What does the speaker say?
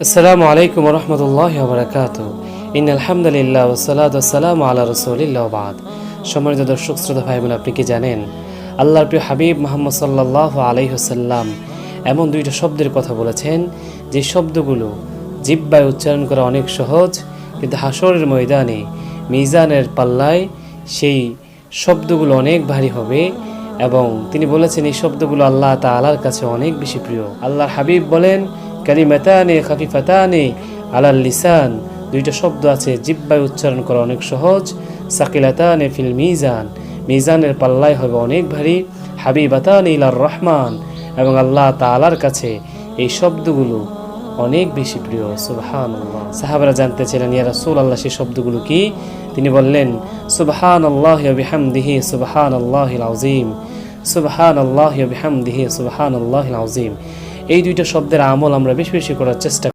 আসসালামু আলাইকুম ওয়া রাহমাতুল্লাহি ওয়া বারাকাতুহু। ইন্নাল হামদুলিল্লাহ ওয়া সলাতু ওয়া সালামু আলা রাসূলিল্লাহ ওয়া বা'দ। সম্মানিত দর্শক শ্রোতা ভাই বোন, আপনি কি জানেন আল্লাহর প্রিয় হাবিব মুহাম্মদ সাল্লাল্লাহু আলাইহি ওয়াসাল্লাম এমন দুইটা শব্দের কথা বলেছেন যে শব্দগুলো জিহ্বায় উচ্চারণ করা অনেক সহজ, কিন্তু হাশরের ময়দানে মিজানের পাল্লায় সেই শব্দগুলো অনেক ভারী হবে। এবং তিনি বলেছেন এই শব্দগুলো আল্লাহ তাআলার কাছে অনেক বেশি প্রিয়। আল্লাহর হাবিব বলেন, কালিমাতানে খাফিফাতানে আলাল লিসান, দুইটা শব্দ আছে জিহ্বায় উচ্চারণ করা অনেক সহজ, সাকিলাতানে ফিল মিজান, মিজানের পাল্লায় হবে অনেক ভারী, হাবিবাতানে ইলার রহমান, এবং আল্লাহ তাআলার কাছে এই শব্দগুলো অনেক বেশি প্রিয়। সুবহানাল্লাহ। সাহাবারা জানতে চাইলেন, ইয়া রাসূলুল্লাহ সেই শব্দগুলো কি? তিনি বললেন, সুবহানাল্লাহি ওয়া বিহামদিহি সুবহানাল্লাহিল আযীম, সুবহানাল্লাহি ওয়া বিহামদিহি সুবহানাল্লাহিল আযীম। এই দুইটা শব্দের আমল আমরা বেশি বেশি করার চেষ্টা